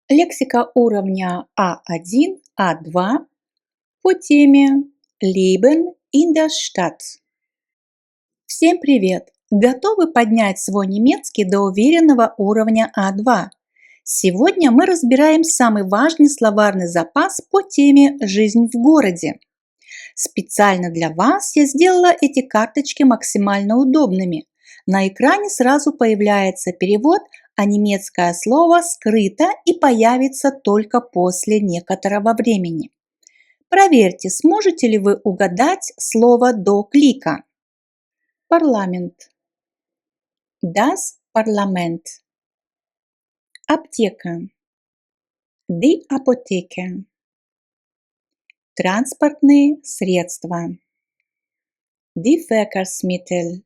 Лексика уровня А1, А2 по теме Leben in der Stadt. Всем привет! Готовы поднять свой немецкий до уверенного уровня А2? Сегодня мы разбираем самый важный словарный запас по теме «Жизнь в городе». Специально для вас я сделала эти карточки максимально удобными. На экране сразу появляется перевод, а немецкое слово скрыто и появится только после некоторого времени. Проверьте, сможете ли вы угадать слово до клика. Парламент. Das Parlament. Аптека. Die Apotheke. Транспортные средства. Die Verkehrsmittel.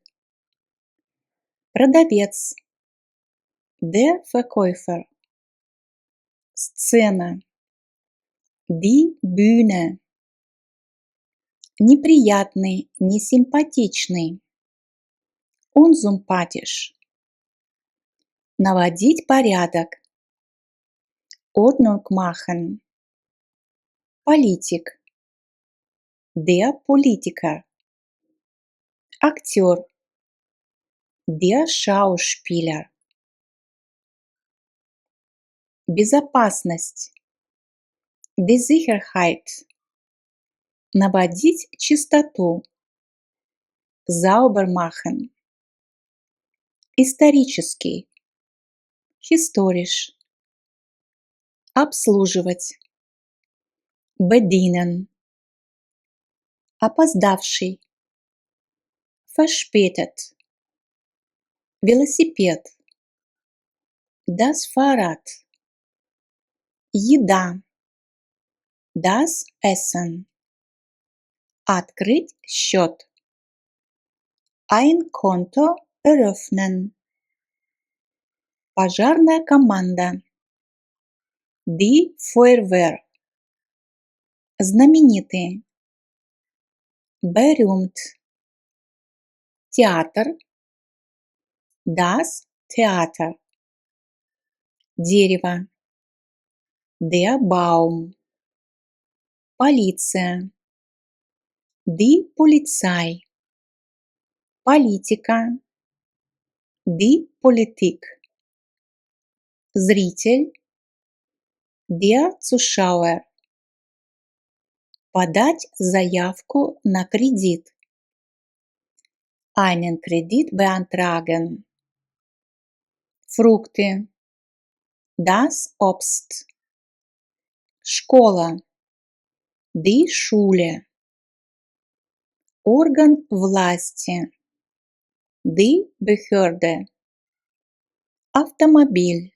Продавец. Der Verkäufer. Сцена. Die Bühne. Неприятный, несимпатичный. Unsympathisch. Наводить порядок. Ordnung machen. Политик. Der Politiker. Актер. Der Schauspieler. Безопасность. Die Sicherheit. Наводить чистоту. Sauber machen. Исторический. Historisch. Обслуживать. Bedienen. Опоздавший. Verspätet. Велосипед. Das Fahrrad. Еда. Das Essen. Открыть счет. Ein Konto eröffnen. Пожарная команда. Die Feuerwehr. Знаменитые. Berühmt. Театр. Das Theater. Дерево. Der Baum. Полиция. Die Polizei. Политика. Die Politik. Зритель. Der Zuschauer. Подать заявку на кредит. Einen Kredit beantragen. Фрукты. Das Obst. Школа. Die Schule. Орган власти. Die Behörde. Автомобиль.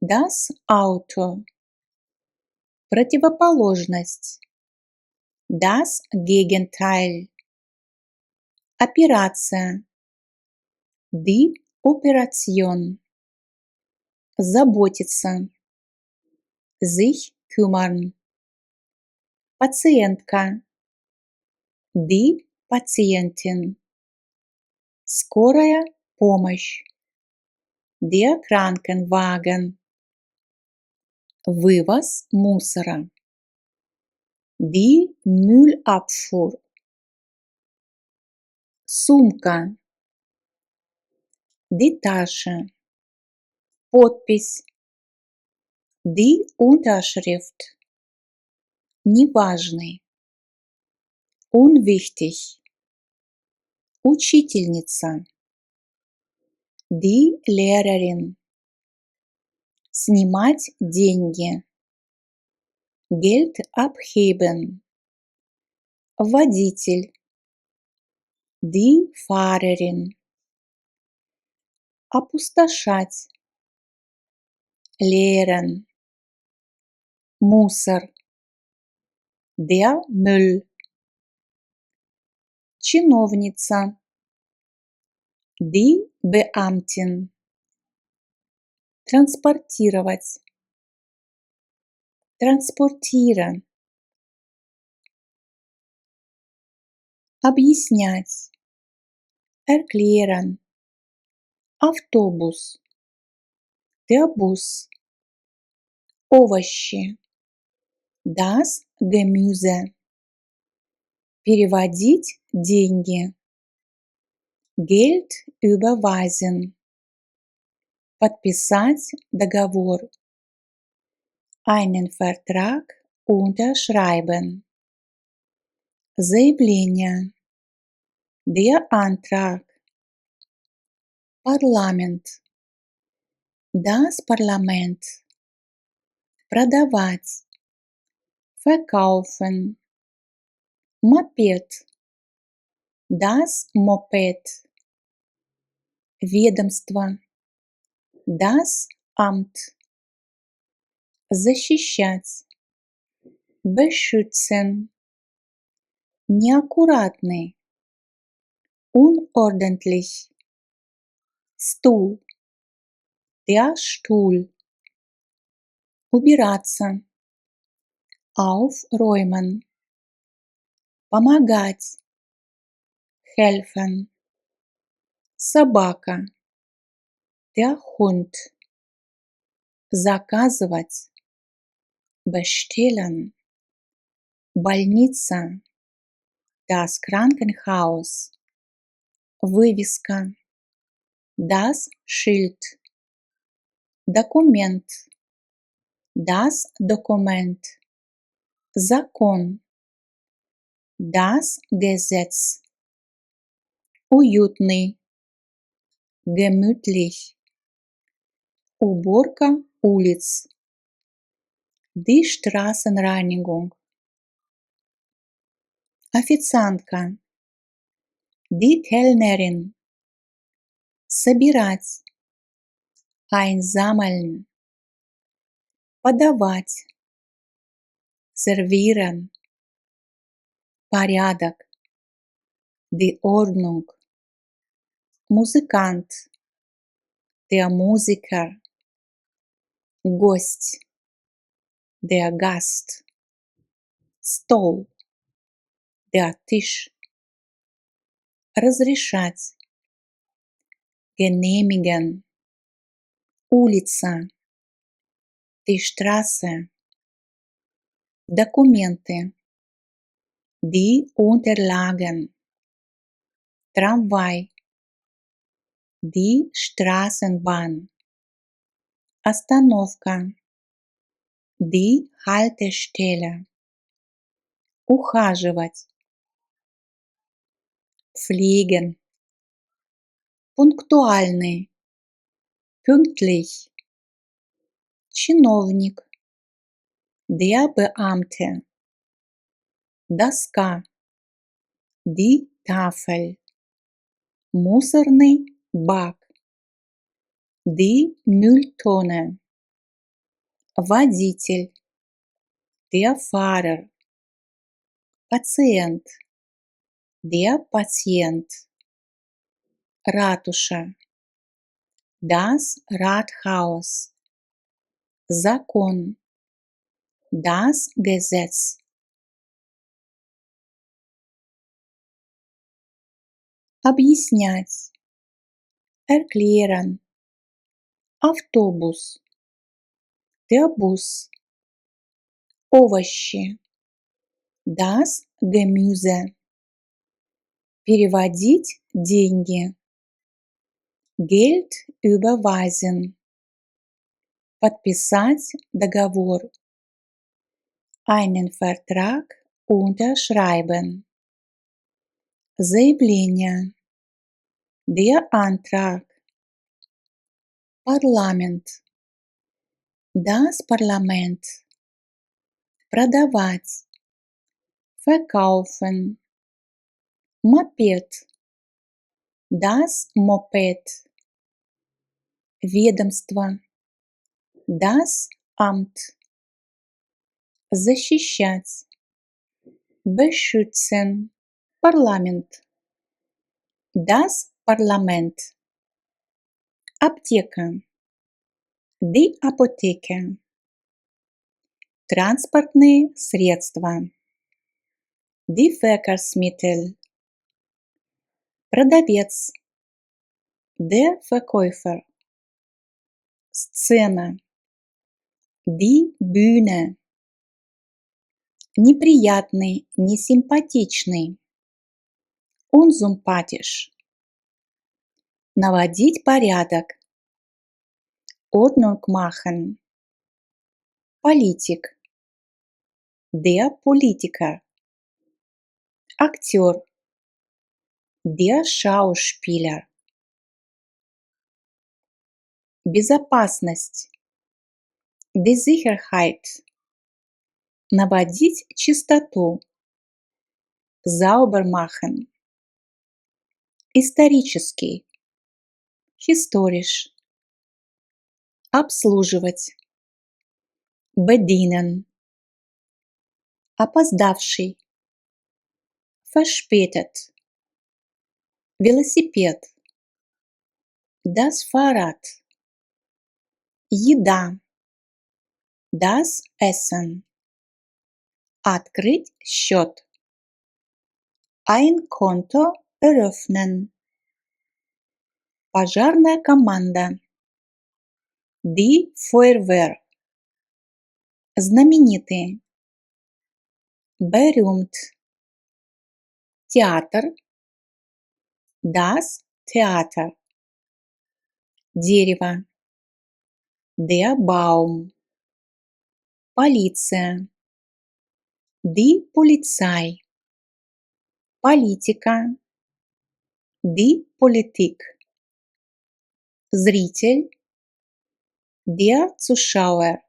Das Auto. Противоположность. Das Gegenteil. Операция. Die Operation. Заботиться. Sich kümmern. Пациентка. Die Patientin. Скорая помощь. Der Krankenwagen. Вывоз мусора. Die Müllabfuhr. Сумка. Die Tasche. Подпись. Die Unterschrift. Неважный. Unwichtig. Учительница. Die Lehrerin. Снимать деньги. Geld abheben. Водитель. Die Fahrerin. Опустошать. Leeren. Мусор. Der Müll. Чиновница. Die Beamtin. Транспортировать. Transportieren. Объяснять. Erklären. Автобус. Der Bus. Овощи. Das Gemüse. Переводить деньги. Geld überweisen. Подписать договор. Einen Vertrag unterschreiben. Заявление. Der Antrag. Парламент. Das Parlament. Продавать. Verkaufen. Мопед. Das Moped. Ведомство. Das Amt. Защищать. Beschützen. Неаккуратный. Unordentlich. Стул. Der Stuhl. Убираться. Aufräumen. Помогать. Helfen. Собака. Der Hund. Заказывать. Bestellen. Больница. Das Krankenhaus. Вывеска. Das Schild. Документ. Das Dokument. Закон. Das Gesetz. Уютный. Gemütlich. Уборка улиц. Die Straßenreinigung. Официантка. Die Kellnerin. Собирать. Einsammeln. Подавать. Servieren. Порядок. Die Ordnung. Музыкант. Der Musiker. Гость. Der Gast. Стол. Der Tisch. Разрешать. Genehmigen. Улица. Die Straße. Документы. Die Unterlagen. Трамвай. Die Straßenbahn. Остановка. Die Haltestelle. Ухаживать. Pflegen. Пунктуальный. Pünktlich. Чиновник. Der Beamte. Доска. Die Tafel. Мусорный бак. Die Mülltonne. Водитель. Der Fahrer. Пациент. Der Patient. Ратуша. Das Rathaus. Закон. Das Gesetz. Объяснять. Erklären. Автобус. Der Bus. Овощи. Das Gemüse. Переводить деньги. Geld überweisen. Подписать договор. Einen Vertrag unterschreiben. Заявление. Der Antrag. Парламент. Das Parlament. Продавать. Verkaufen. Мопед. Das Moped. Ведомство. Das Amt. Защищать. Beschützen. Парламент. Das Parlament. Аптека. Die Apotheke. Транспортные средства. Die Verkehrsmittel. Продавец. Der Verkäufer. Сцена. Die Bühne. Неприятный, несимпатичный. Unsympathisch. Наводить порядок. Ordnung machen. Политик. Der Politiker. Актер. Der Schauspieler. Безопасность. Die Sicherheit. Наводить чистоту. Sauber machen. Исторический. Historisch. Обслуживать. Bedienen. Опоздавший. Verspätet. Велосипед. Das Fahrrad. Еда. Das Essen. Открыть счет. Ein Konto eröffnen. Пожарная команда. Die Feuerwehr. Знаменитые. Berühmt. Театр. Das Theater. Дерево. Der Baum. Полиция. Die Polizei. Политика. Die Politik. Зритель. Der Zuschauer.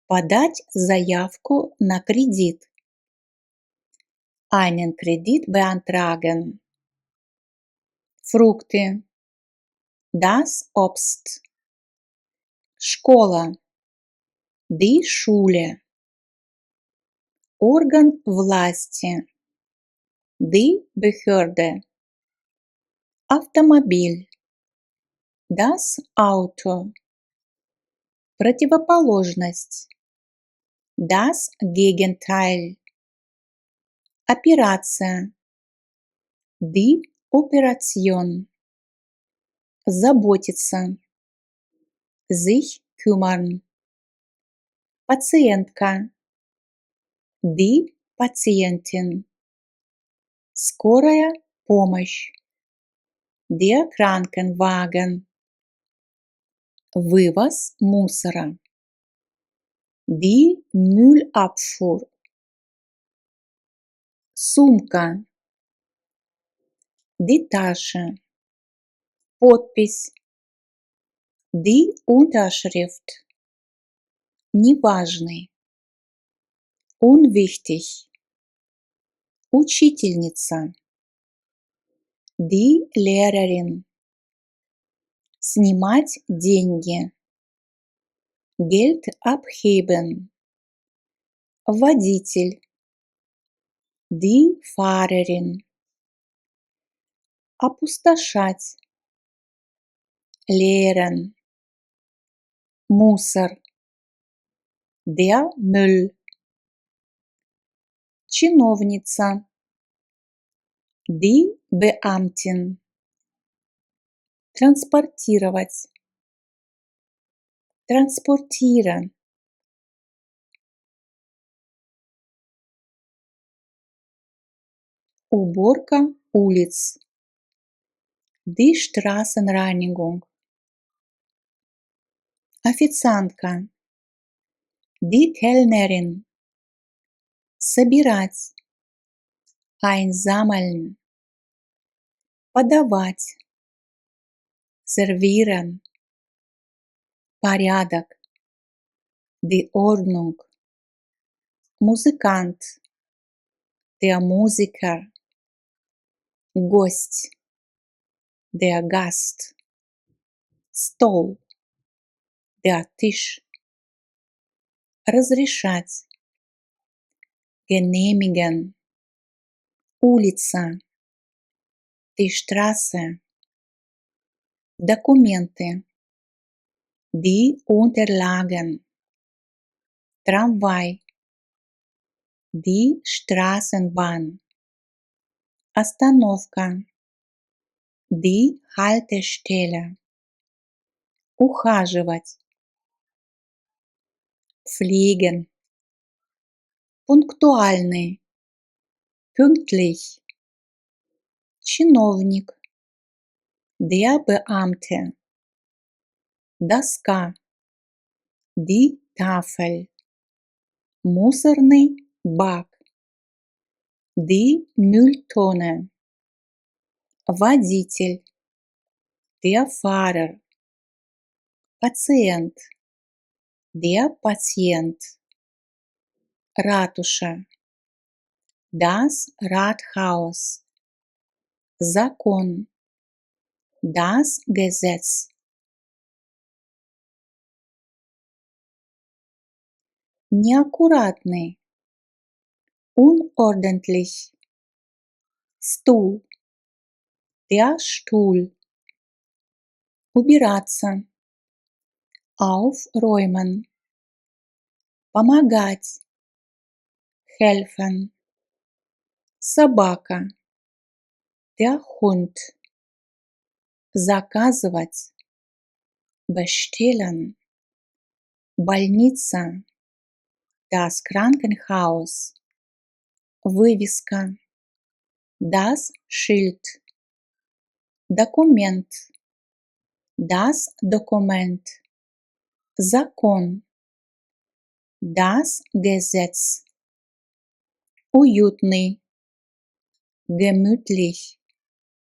Подать заявку на кредит. Einen Kredit beantragen. Фрукты. Das Obst. Школа. Die Schule. Орган власти. Die Behörde. Автомобиль. Das Auto. Противоположность. Das Gegenteil. Операция. Die Operation. Заботиться. Sich kümmern. Пациентка. Die Patientin. Скорая помощь. Der Krankenwagen. Вывоз мусора. Die Müllabfuhr. Сумка. Die Tasche. Подпись. Die Unterschrift. Неважный. Unwichtig. Учительница. Die Lehrerin. Снимать деньги. Geld abheben. Водитель. Die Fahrerin. Опустошать. Leeren. Мусор. Der Müll. Чиновница. Die Beamtin. Транспортировать. Transportieren. Уборка улиц. Die Straßenreinigung. Официантка. Die Kellnerin. Собирать. Einsammeln. Подавать. Servieren. Порядок. Die Ordnung. Музыкант. Der Musiker. Гость. Der Gast. Стол. Der Tisch. Разрешать. Genehmigen. Улица. Die Straße. Документы. Die Unterlagen. Трамвай. Die Straßenbahn. Остановка. Die Haltestelle. Ухаживать. fliegen. Пунктуальный, pünktlich. Чиновник, der Beamte. Доска, die Tafel. Мусорный бак, die Mülltonne. Водитель, der Fahrer. Пациент, der Patient. Ратуша, das Rathaus. Закон, das Gesetz. Неаккуратный, unordentlich. Стул, der Stuhl. Убираться, aufräumen. Помогать, helfen. Собака, der Hund. Заказывать, bestellen. Больница, das Krankenhaus. Вывеска, das Schild. Документ, das Dokument. Закон, das Gesetz. Уютный, gemütlich.